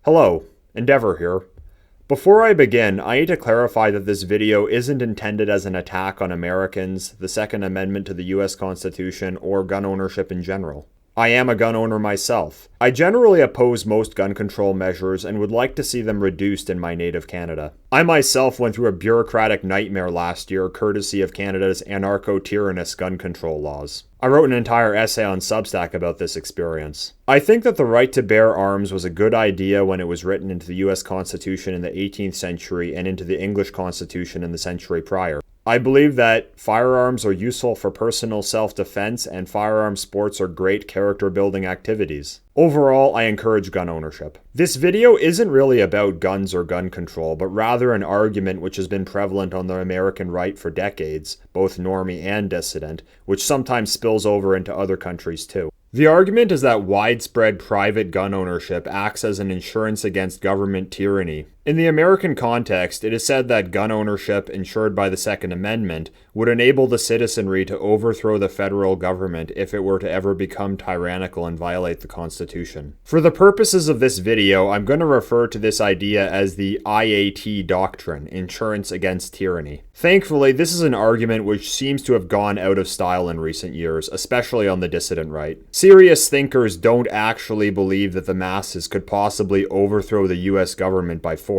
Hello, Endeavor here. Before I begin, I need to clarify that this video isn't intended as an attack on Americans, the Second Amendment to the US Constitution, or gun ownership in general. I am a gun owner myself. I generally oppose most gun control measures and would like to see them reduced in my native Canada. I myself went through a bureaucratic nightmare last year courtesy of Canada's anarcho-tyrannous gun control laws. I wrote an entire essay on Substack about this experience. I think that the right to bear arms was a good idea when it was written into the US Constitution in the 18th century and into the English Constitution in the century prior. I believe that firearms are useful for personal self-defense and firearm sports are great character-building activities. Overall, I encourage gun ownership. This video isn't really about guns or gun control, but rather an argument which has been prevalent on the American right for decades, both normie and dissident, which sometimes spills over into other countries too. The argument is that widespread private gun ownership acts as an insurance against government tyranny. In the American context, it is said that gun ownership, ensured by the Second Amendment, would enable the citizenry to overthrow the federal government if it were to ever become tyrannical and violate the Constitution. For the purposes of this video, I'm going to refer to this idea as the IAT doctrine, insurance against tyranny. Thankfully, this is an argument which seems to have gone out of style in recent years, especially on the dissident right. Serious thinkers don't actually believe that the masses could possibly overthrow the US government by force.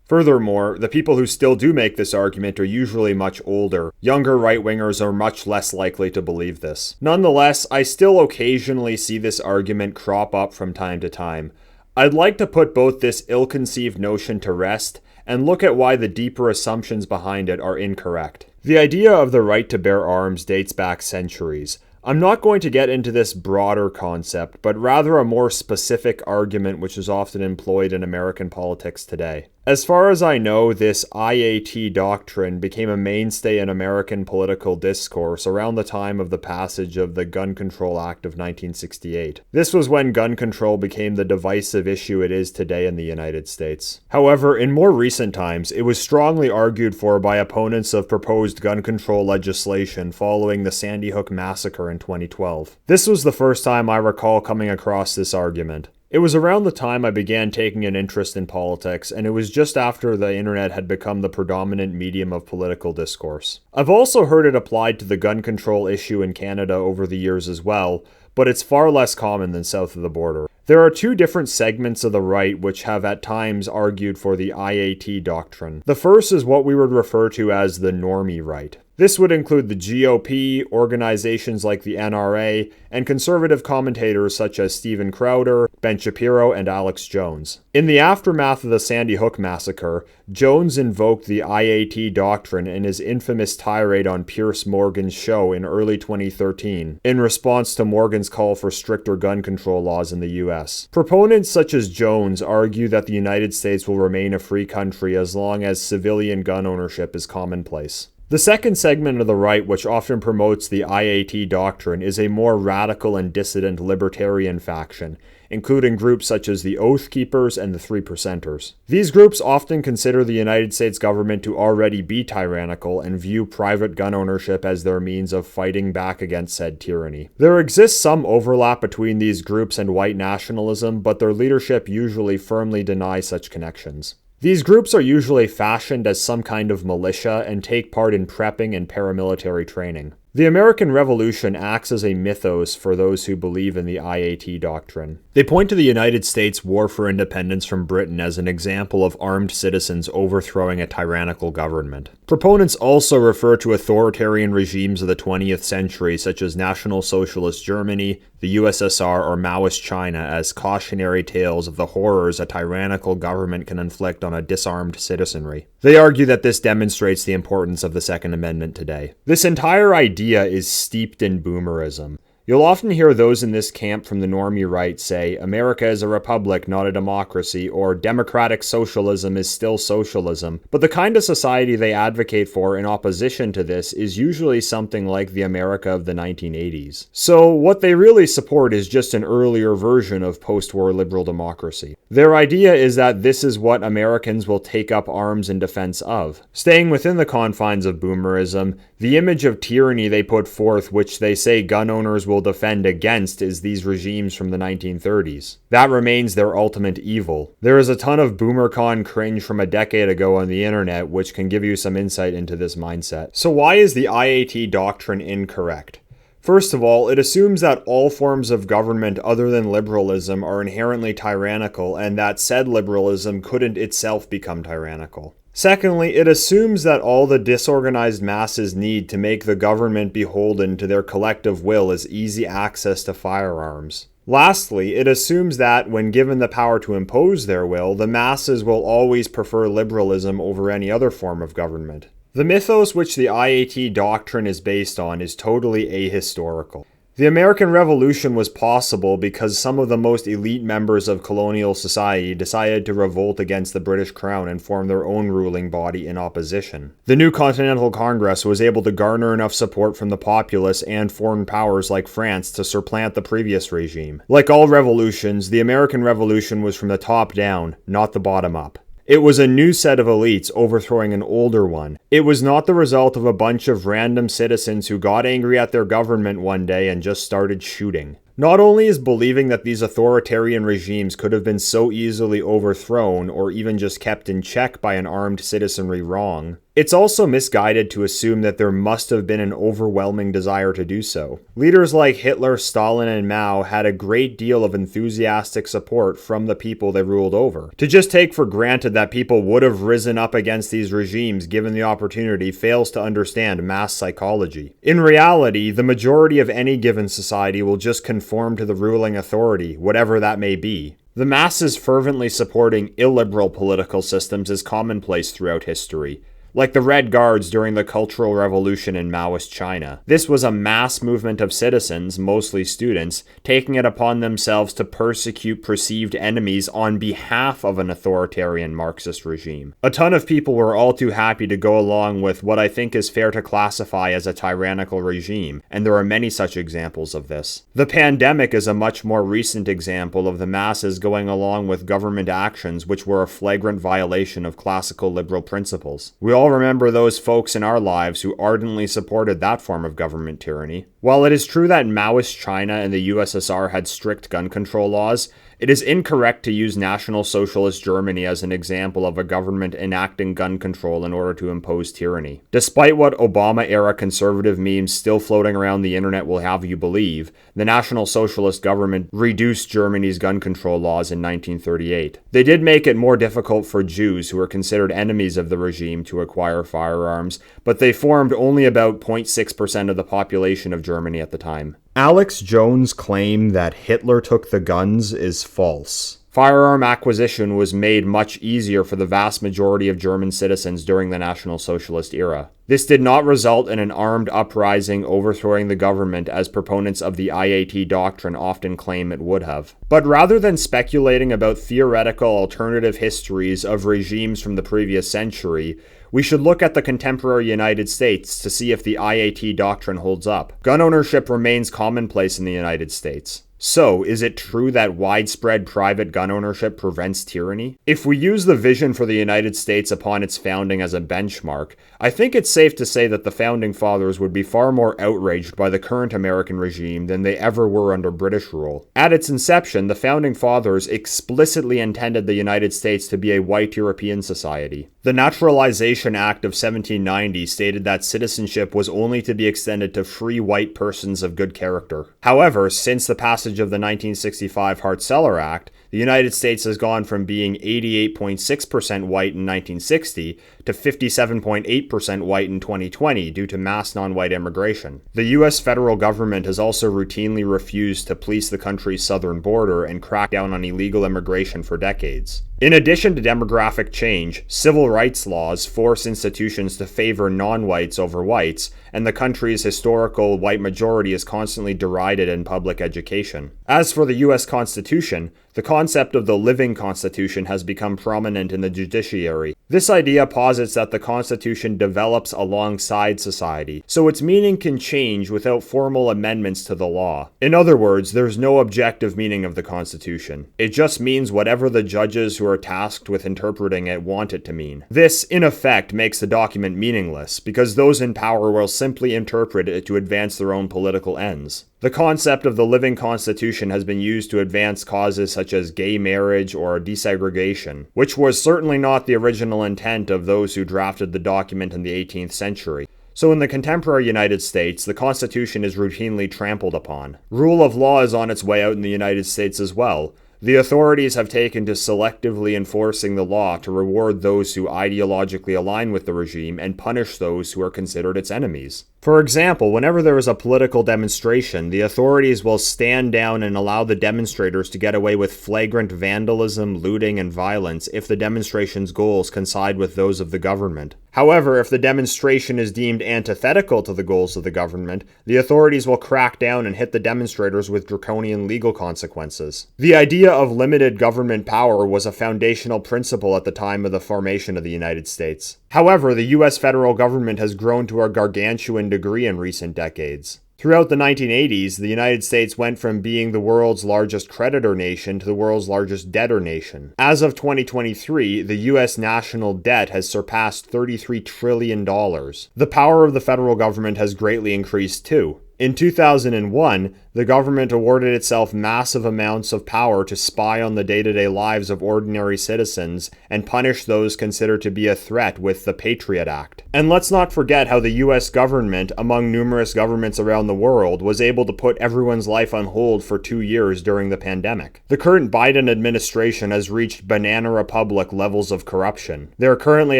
Furthermore, the people who still do make this argument are usually much older. Younger right-wingers are much less likely to believe this. Nonetheless, I still occasionally see this argument crop up from time to time. I'd like to put both this ill-conceived notion to rest and look at why the deeper assumptions behind it are incorrect. The idea of the right to bear arms dates back centuries. I'm not going to get into this broader concept, but rather a more specific argument which is often employed in American politics today. As far as I know, this IAT doctrine became a mainstay in American political discourse around the time of the passage of the Gun Control Act of 1968. This was when gun control became the divisive issue it is today in the United States. However, in more recent times, it was strongly argued for by opponents of proposed gun control legislation following the Sandy Hook massacre in 2012. This was the first time I recall coming across this argument. It was around the time I began taking an interest in politics, and it was just after the internet had become the predominant medium of political discourse. I've also heard it applied to the gun control issue in Canada over the years as well, but it's far less common than south of the border. There are two different segments of the right which have at times argued for the IAT doctrine. The first is what we would refer to as the normie right. This would include the GOP, organizations like the NRA, and conservative commentators such as Steven Crowder, Ben Shapiro, and Alex Jones. In the aftermath of the Sandy Hook massacre, Jones invoked the IAT doctrine in his infamous tirade on Piers Morgan's show in early 2013, in response to Morgan's call for stricter gun control laws in the US. Proponents such as Jones argue that the United States will remain a free country as long as civilian gun ownership is commonplace. The second segment of the right, which often promotes the IAT doctrine, is a more radical and dissident libertarian faction, including groups such as the Oath Keepers and the 3%ers. These groups often consider the United States government to already be tyrannical and view private gun ownership as their means of fighting back against said tyranny. There exists some overlap between these groups and white nationalism, but their leadership usually firmly denies such connections. These groups are usually fashioned as some kind of militia and take part in prepping and paramilitary training. The American Revolution acts as a mythos for those who believe in the IAT doctrine. They point to the United States' war for independence from Britain as an example of armed citizens overthrowing a tyrannical government. Proponents also refer to authoritarian regimes of the 20th century such as National Socialist Germany, the USSR, or Maoist China as cautionary tales of the horrors a tyrannical government can inflict on a disarmed citizenry. They argue that this demonstrates the importance of the Second Amendment today. This entire idea is steeped in boomerism. You'll often hear those in this camp from the normie right say, America is a republic, not a democracy, or democratic socialism is still socialism. But the kind of society they advocate for in opposition to this is usually something like the America of the 1980s. So what they really support is just an earlier version of post-war liberal democracy. Their idea is that this is what Americans will take up arms in defense of. Staying within the confines of boomerism, the image of tyranny they put forth, which they say gun owners will will defend against is these regimes from the 1930s. That remains their ultimate evil. There is a ton of BoomerCon cringe from a decade ago on the internet which can give you some insight into this mindset. So why is the IAT doctrine incorrect? First of all, it assumes that all forms of government other than liberalism are inherently tyrannical and that said liberalism couldn't itself become tyrannical. Secondly, it assumes that all the disorganized masses need to make the government beholden to their collective will is easy access to firearms. Lastly, it assumes that, when given the power to impose their will, the masses will always prefer liberalism over any other form of government. The mythos which the IAT doctrine is based on is totally ahistorical. The American Revolution was possible because some of the most elite members of colonial society decided to revolt against the British Crown and form their own ruling body in opposition. The new Continental Congress was able to garner enough support from the populace and foreign powers like France to supplant the previous regime. Like all revolutions, the American Revolution was from the top down, not the bottom up. It was a new set of elites overthrowing an older one. It was not the result of a bunch of random citizens who got angry at their government one day and just started shooting. Not only is believing that these authoritarian regimes could have been so easily overthrown or even just kept in check by an armed citizenry wrong, it's also misguided to assume that there must have been an overwhelming desire to do so. Leaders like Hitler, Stalin, and Mao had a great deal of enthusiastic support from the people they ruled over. To just take for granted that people would have risen up against these regimes given the opportunity fails to understand mass psychology. In reality, the majority of any given society will just conform to the ruling authority, whatever that may be. The masses fervently supporting illiberal political systems is commonplace throughout history, like the Red Guards during the Cultural Revolution in Maoist China. This was a mass movement of citizens, mostly students, taking it upon themselves to persecute perceived enemies on behalf of an authoritarian Marxist regime. A ton of people were all too happy to go along with what I think is fair to classify as a tyrannical regime, and there are many such examples of this. The pandemic is a much more recent example of the masses going along with government actions which were a flagrant violation of classical liberal principles. We all remember those folks in our lives who ardently supported that form of government tyranny. While it is true that Maoist China and the USSR had strict gun control laws, it is incorrect to use National Socialist Germany as an example of a government enacting gun control in order to impose tyranny. Despite what Obama-era conservative memes still floating around the internet will have you believe, the National Socialist government reduced Germany's gun control laws in 1938. They did make it more difficult for Jews who were considered enemies of the regime to acquire firearms, but they formed only about 0.6% of the population of Germany at the time. Alex Jones' claim that Hitler took the guns is false. Firearm acquisition was made much easier for the vast majority of German citizens during the National Socialist era. This did not result in an armed uprising overthrowing the government as proponents of the IAT doctrine often claim it would have. But rather than speculating about theoretical alternative histories of regimes from the previous century, we should look at the contemporary United States to see if the IAT doctrine holds up. Gun ownership remains commonplace in the United States. So, is it true that widespread private gun ownership prevents tyranny? If we use the vision for the United States upon its founding as a benchmark, I think it's safe to say that the Founding Fathers would be far more outraged by the current American regime than they ever were under British rule. At its inception, the Founding Fathers explicitly intended the United States to be a white European society. The Naturalization Act of 1790 stated that citizenship was only to be extended to free white persons of good character. However, since the passage of the 1965 Hart-Celler Act, the United States has gone from being 88.6% white in 1960 to 57.8% white in 2020 due to mass non-white immigration. The US federal government has also routinely refused to police the country's southern border and crack down on illegal immigration for decades. In addition to demographic change, civil rights laws force institutions to favor non-whites over whites, and the country's historical white majority is constantly derided in public education. As for the US Constitution, the concept of the living Constitution has become prominent in the judiciary. This idea posits that the Constitution develops alongside society, so its meaning can change without formal amendments to the law. In other words, there's no objective meaning of the Constitution. It just means whatever the judges who are tasked with interpreting it want it to mean. This, in effect, makes the document meaningless, because those in power will simply interpret it to advance their own political ends. The concept of the living constitution has been used to advance causes such as gay marriage or desegregation, which was certainly not the original intent of those who drafted the document in the 18th century. So in the contemporary United States, the Constitution is routinely trampled upon. Rule of law is on its way out in the United States as well. The authorities have taken to selectively enforcing the law to reward those who ideologically align with the regime and punish those who are considered its enemies. For example, whenever there is a political demonstration, the authorities will stand down and allow the demonstrators to get away with flagrant vandalism, looting, and violence if the demonstration's goals coincide with those of the government. However, if the demonstration is deemed antithetical to the goals of the government, the authorities will crack down and hit the demonstrators with draconian legal consequences. The idea of limited government power was a foundational principle at the time of the formation of the United States. However, the US federal government has grown to a gargantuan degree in recent decades. Throughout the 1980s, the United States went from being the world's largest creditor nation to the world's largest debtor nation. As of 2023, the US national debt has surpassed $33 trillion. The power of the federal government has greatly increased too. In 2001, the government awarded itself massive amounts of power to spy on the day-to-day lives of ordinary citizens and punish those considered to be a threat with the Patriot Act. And let's not forget how the US government, among numerous governments around the world, was able to put everyone's life on hold for 2 years during the pandemic. The current Biden administration has reached Banana Republic levels of corruption. They are currently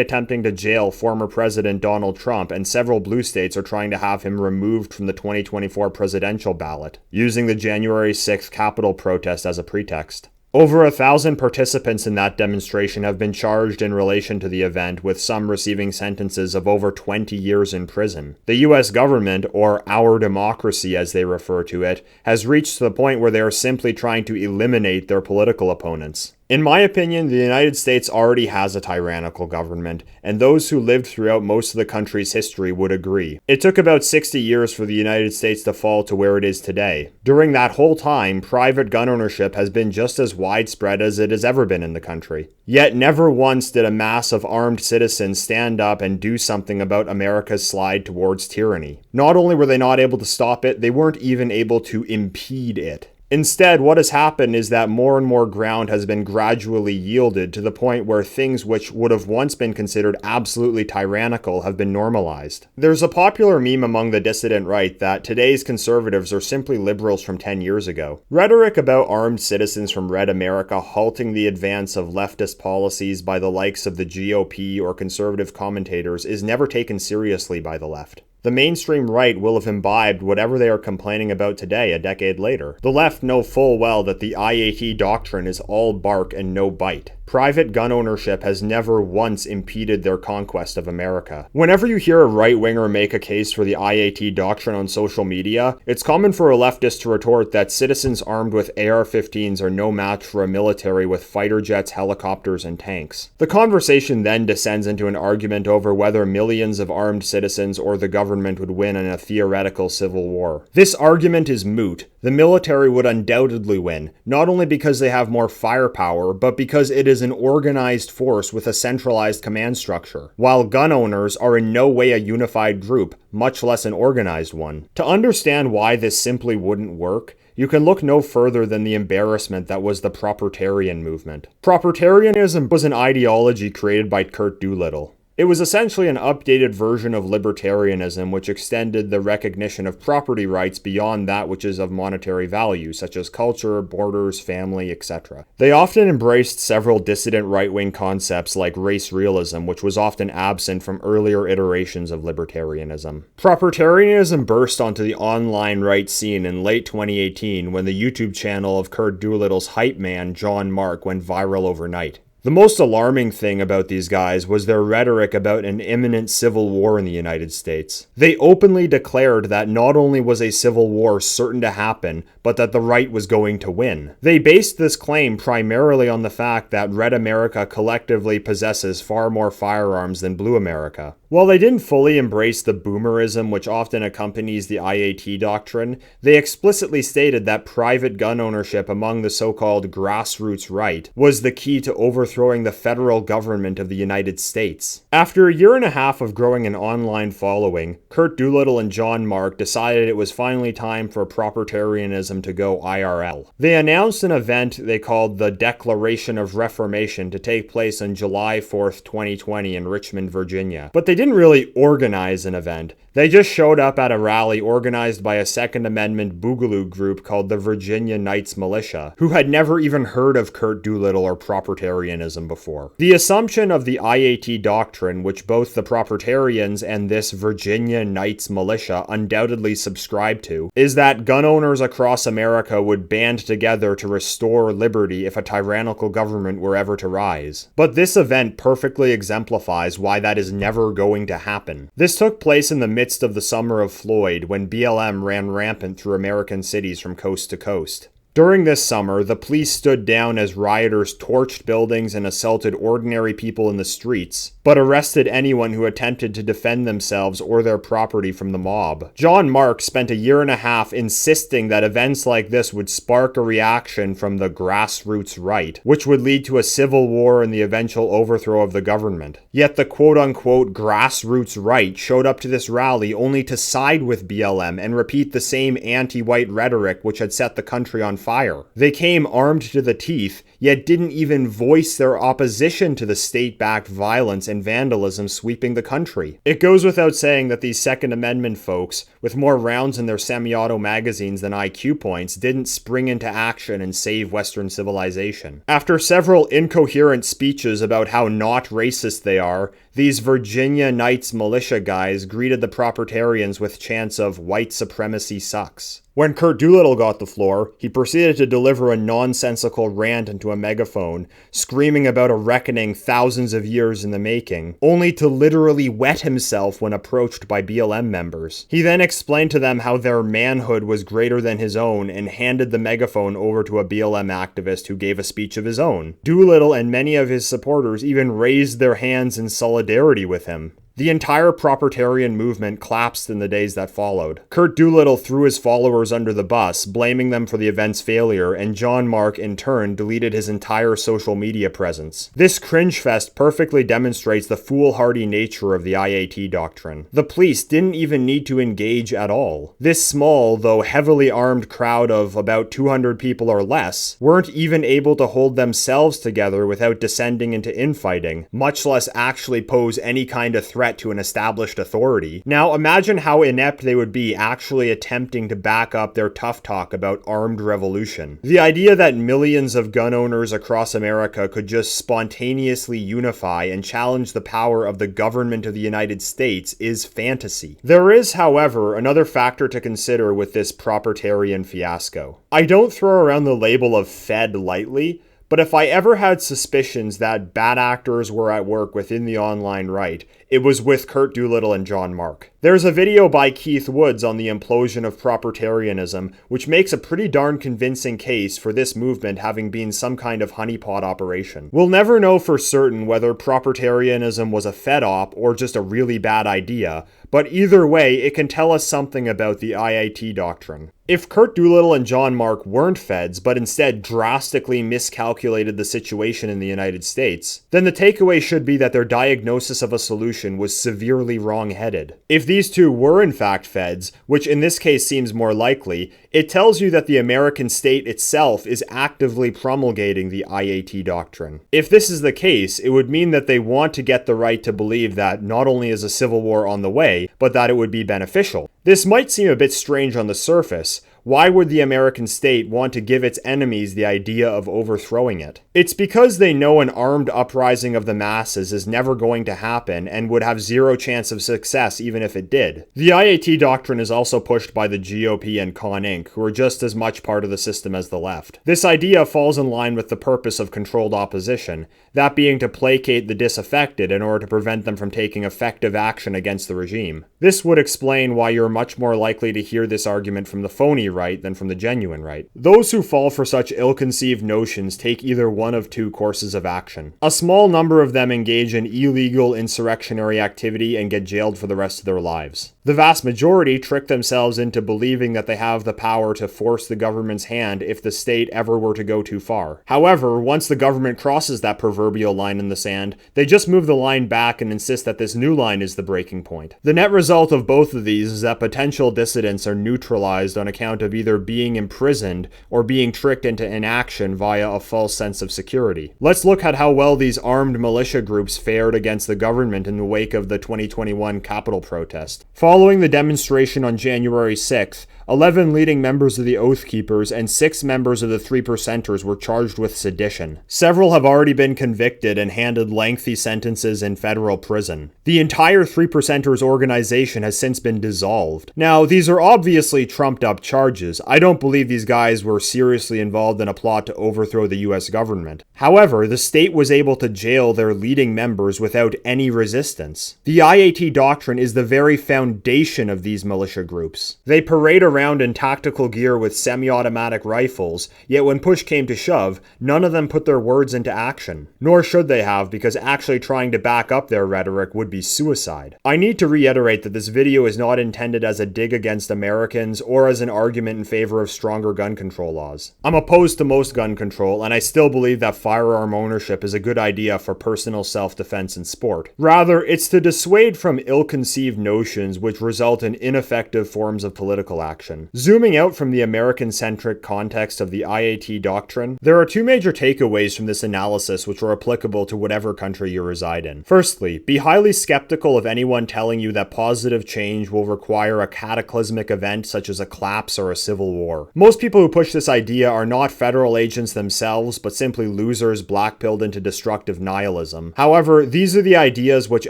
attempting to jail former President Donald Trump, and several blue states are trying to have him removed from the 2024 presidential ballot, using the January 6th Capitol protest as a pretext. Over 1,000 participants in that demonstration have been charged in relation to the event, with some receiving sentences of over 20 years in prison. The US government, or our democracy as they refer to it, has reached the point where they are simply trying to eliminate their political opponents. In my opinion, the United States already has a tyrannical government, and those who lived throughout most of the country's history would agree. It took about 60 years for the United States to fall to where it is today. During that whole time, private gun ownership has been just as widespread as it has ever been in the country. Yet never once did a mass of armed citizens stand up and do something about America's slide towards tyranny. Not only were they not able to stop it, they weren't even able to impede it. Instead, what has happened is that more and more ground has been gradually yielded to the point where things which would have once been considered absolutely tyrannical have been normalized. There's a popular meme among the dissident right that today's conservatives are simply liberals from 10 years ago. Rhetoric about armed citizens from Red America halting the advance of leftist policies by the likes of the GOP or conservative commentators is never taken seriously by the left. The mainstream right will have imbibed whatever they are complaining about today a decade later. The left know full well that the IAT doctrine is all bark and no bite. Private gun ownership has never once impeded their conquest of America. Whenever you hear a right-winger make a case for the IAT doctrine on social media, it's common for a leftist to retort that citizens armed with AR-15s are no match for a military with fighter jets, helicopters, and tanks. The conversation then descends into an argument over whether millions of armed citizens or the government would win in a theoretical civil war. This argument is moot. The military would undoubtedly win, not only because they have more firepower, but because it is an organized force with a centralized command structure, while gun owners are in no way a unified group, much less an organized one. To understand why this simply wouldn't work, you can look no further than the embarrassment that was the Propertarian movement. Propertarianism was an ideology created by Curt Doolittle. It was essentially an updated version of libertarianism, which extended the recognition of property rights beyond that which is of monetary value, such as culture, borders, family, etc. They often embraced several dissident right-wing concepts like race realism, which was often absent from earlier iterations of libertarianism. Propertarianism burst onto the online right scene in late 2018 when the YouTube channel of Curt Doolittle's hype man, John Mark, went viral overnight. The most alarming thing about these guys was their rhetoric about an imminent civil war in the United States. They openly declared that not only was a civil war certain to happen, but that the right was going to win. They based this claim primarily on the fact that Red America collectively possesses far more firearms than Blue America. While they didn't fully embrace the boomerism which often accompanies the IAT doctrine, they explicitly stated that private gun ownership among the so-called grassroots right was the key to overthrowing overthrowing the federal government of the United States. After a year and a half of growing an online following, Kurt Doolittle and John Mark decided it was finally time for Propertarianism to go IRL. They announced an event they called the Declaration of Reformation to take place on July 4th, 2020 in Richmond, Virginia. But they didn't really organize an event. They just showed up at a rally organized by a Second Amendment boogaloo group called the Virginia Knights Militia, who had never even heard of Kurt Doolittle or Propertarianism before. The assumption of the IAT doctrine, which both the Propertarians and this Virginia Knights Militia undoubtedly subscribe to, is that gun owners across America would band together to restore liberty if a tyrannical government were ever to rise. But this event perfectly exemplifies why that is never going to happen. This took place in the midst of the Summer of Floyd, when BLM ran rampant through American cities from coast to coast. During this summer, the police stood down as rioters torched buildings and assaulted ordinary people in the streets, but arrested anyone who attempted to defend themselves or their property from the mob. John Mark spent a year and a half insisting that events like this would spark a reaction from the grassroots right, which would lead to a civil war and the eventual overthrow of the government. Yet the quote-unquote grassroots right showed up to this rally only to side with BLM and repeat the same anti-white rhetoric which had set the country on fire. They came armed to the teeth, yet didn't even voice their opposition to the state-backed violence and vandalism sweeping the country. It goes without saying that these Second Amendment folks, with more rounds in their semi-auto magazines than IQ points, didn't spring into action and save Western civilization. After several incoherent speeches about how not racist they are, these Virginia Knights Militia guys greeted the Propertarians with chants of "white supremacy sucks." When Kurt Doolittle got the floor, he proceeded to deliver a nonsensical rant into a megaphone, screaming about a reckoning thousands of years in the making, only to literally wet himself when approached by BLM members. He then explained to them how their manhood was greater than his own and handed the megaphone over to a BLM activist who gave a speech of his own. Doolittle and many of his supporters even raised their hands in solidarity with him. The entire Propertarian movement collapsed in the days that followed. Kurt Doolittle threw his followers under the bus, blaming them for the event's failure, and John Mark, in turn, deleted his entire social media presence. This cringe fest perfectly demonstrates the foolhardy nature of the IAT doctrine. The police didn't even need to engage at all. This small, though heavily armed crowd of about 200 people or less weren't even able to hold themselves together without descending into infighting, much less actually pose any kind of threat to an established authority. Now imagine how inept they would be actually attempting to back up their tough talk about armed revolution. The idea that millions of gun owners across America could just spontaneously unify and challenge the power of the government of the United States is fantasy. There is, however, another factor to consider with this Propertarian fiasco. I don't throw around the label of Fed lightly, but if I ever had suspicions that bad actors were at work within the online right, it was with Kurt Doolittle and John Mark. There's a video by Keith Woods on the implosion of Propertarianism, which makes a pretty darn convincing case for this movement having been some kind of honeypot operation. We'll never know for certain whether Propertarianism was a Fed op or just a really bad idea, but either way, it can tell us something about the IAT doctrine. If Kurt Doolittle and John Mark weren't feds, but instead drastically miscalculated the situation in the United States, then the takeaway should be that their diagnosis of a solution was severely wrong-headed. If these two were in fact feds, which in this case seems more likely, it tells you that the American state itself is actively promulgating the IAT doctrine. If this is the case, it would mean that they want to get the right to believe that not only is a civil war on the way, but that it would be beneficial. This might seem a bit strange on the surface. Why would the American state want to give its enemies the idea of overthrowing it? It's because they know an armed uprising of the masses is never going to happen and would have zero chance of success even if it did. The IAT doctrine is also pushed by the GOP and Con Inc., who are just as much part of the system as the left. This idea falls in line with the purpose of controlled opposition, that being to placate the disaffected in order to prevent them from taking effective action against the regime. This would explain why you're much more likely to hear this argument from the phony right than from the genuine right. Those who fall for such ill-conceived notions take either one of two courses of action. A small number of them engage in illegal insurrectionary activity and get jailed for the rest of their lives. The vast majority trick themselves into believing that they have the power to force the government's hand if the state ever were to go too far. However, once the government crosses that proverbial line in the sand, they just move the line back and insist that this new line is the breaking point. The net result of both of these is that potential dissidents are neutralized on account of either being imprisoned or being tricked into inaction via a false sense of security. Let's look at how well these armed militia groups fared against the government in the wake of the 2021 Capitol protest. Following the demonstration on January 6th, 11 leading members of the Oath Keepers and 6 members of the 3%ers were charged with sedition. Several have already been convicted and handed lengthy sentences in federal prison. The entire 3%ers organization has since been dissolved. Now, these are obviously trumped-up charges. I don't believe these guys were seriously involved in a plot to overthrow the US government. However, the state was able to jail their leading members without any resistance. The IAT doctrine is the very foundation of these militia groups. They parade around in tactical gear with semi-automatic rifles, yet when push came to shove, none of them put their words into action. Nor should they have, because actually trying to back up their rhetoric would be suicide. I need to reiterate that this video is not intended as a dig against Americans or as an argument in favor of stronger gun control laws. I'm opposed to most gun control, and I still believe that firearm ownership is a good idea for personal self-defense in sport. Rather, it's to dissuade from ill-conceived notions which result in ineffective forms of political action. Zooming out from the American-centric context of the IAT doctrine, there are 2 major takeaways from this analysis which are applicable to whatever country you reside in. Firstly, be highly skeptical of anyone telling you that positive change will require a cataclysmic event such as a collapse or a civil war. Most people who push this idea are not federal agents themselves, but simply losers black-pilled into destructive nihilism. However, these are the ideas which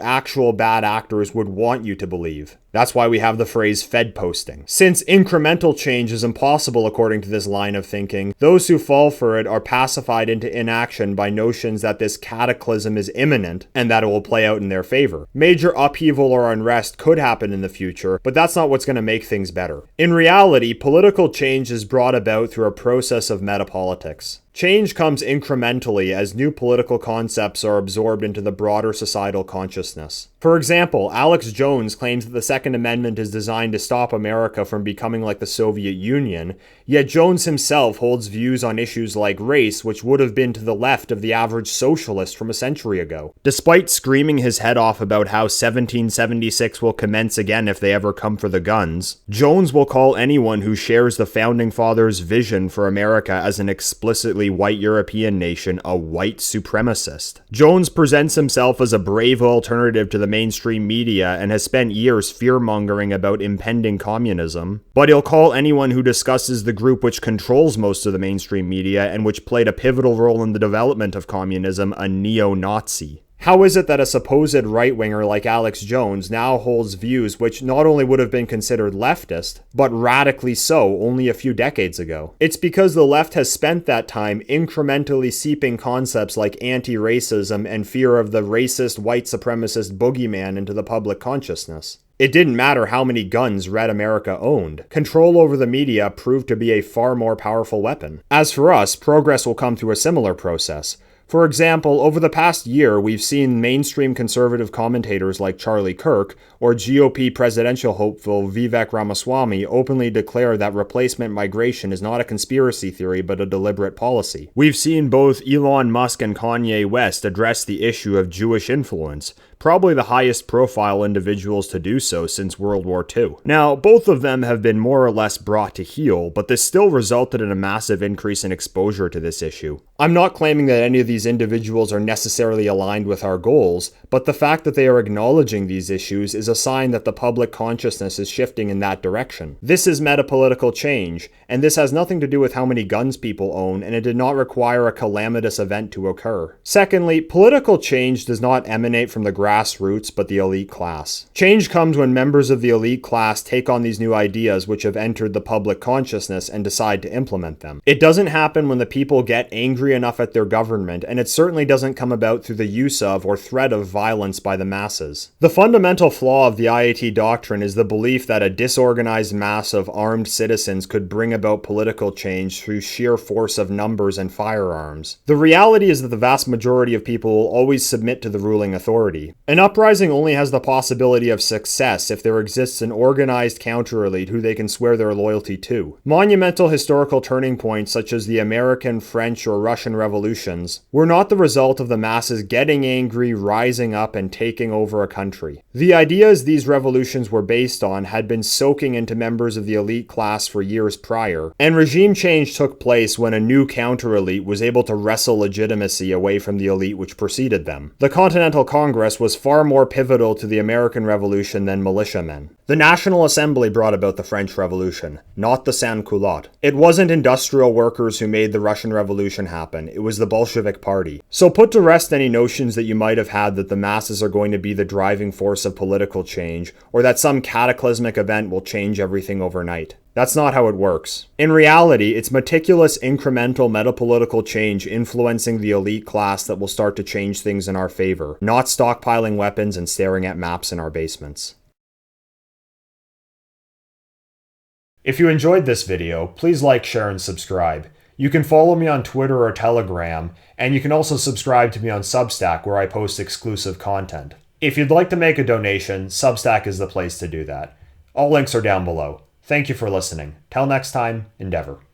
actual bad actors would want you to believe. That's why we have the phrase Fed posting. Since incremental change is impossible according to this line of thinking, those who fall for it are pacified into inaction by notions that this cataclysm is imminent and that it will play out in their favor. Major upheaval or unrest could happen in the future, but that's not what's going to make things better. In reality, political change is brought about through a process of metapolitics. Change comes incrementally as new political concepts are absorbed into the broader societal consciousness. For example, Alex Jones claims that the Second Amendment is designed to stop America from becoming like the Soviet Union, yet Jones himself holds views on issues like race which would have been to the left of the average socialist from a century ago. Despite screaming his head off about how 1776 will commence again if they ever come for the guns, Jones will call anyone who shares the Founding Fathers' vision for America as an explicitly white European nation a white supremacist. Jones presents himself as a brave alternative to the mainstream media and has spent years fear-mongering about impending communism, but he'll call anyone who discusses the group which controls most of the mainstream media and which played a pivotal role in the development of communism a neo-Nazi. How is it that a supposed right-winger like Alex Jones now holds views which not only would have been considered leftist, but radically so only a few decades ago? It's because the left has spent that time incrementally seeping concepts like anti-racism and fear of the racist white supremacist boogeyman into the public consciousness. It didn't matter how many guns Red America owned. Control over the media proved to be a far more powerful weapon. As for us, progress will come through a similar process. For example, over the past year, we've seen mainstream conservative commentators like Charlie Kirk or GOP presidential hopeful Vivek Ramaswamy openly declare that replacement migration is not a conspiracy theory but a deliberate policy. We've seen both Elon Musk and Kanye West address the issue of Jewish influence, probably the highest profile individuals to do so since World War II. Now, both of them have been more or less brought to heel, but this still resulted in a massive increase in exposure to this issue. I'm not claiming that any of these individuals are necessarily aligned with our goals, but the fact that they are acknowledging these issues is a sign that the public consciousness is shifting in that direction. This is metapolitical change, and this has nothing to do with how many guns people own, and it did not require a calamitous event to occur. Secondly, political change does not emanate from the grassroots, but the elite class. Change comes when members of the elite class take on these new ideas which have entered the public consciousness and decide to implement them. It doesn't happen when the people get angry enough at their government, and it certainly doesn't come about through the use of or threat of violence by the masses. The fundamental flaw of the IAT doctrine is the belief that a disorganized mass of armed citizens could bring about political change through sheer force of numbers and firearms. The reality is that the vast majority of people will always submit to the ruling authority. An uprising only has the possibility of success if there exists an organized counter-elite who they can swear their loyalty to. Monumental historical turning points such as the American, French, or Russian revolutions were not the result of the masses getting angry, rising up, and taking over a country. The ideas these revolutions were based on had been soaking into members of the elite class for years prior, and regime change took place when a new counter-elite was able to wrestle legitimacy away from the elite which preceded them. The Continental Congress was far more pivotal to the American Revolution than militiamen. The National Assembly brought about the French Revolution, not the sans-culottes. It wasn't industrial workers who made the Russian Revolution happen, it was the Bolshevik Party. So put to rest any notions that you might have had that the masses are going to be the driving force of political change, or that some cataclysmic event will change everything overnight. That's not how it works. In reality, it's meticulous, incremental metapolitical change influencing the elite class that will start to change things in our favor, not stockpiling weapons and staring at maps in our basements. If you enjoyed this video, please like, share, and subscribe. You can follow me on Twitter or Telegram, and you can also subscribe to me on Substack where I post exclusive content. If you'd like to make a donation, Substack is the place to do that. All links are down below. Thank you for listening. Till next time, endeavor.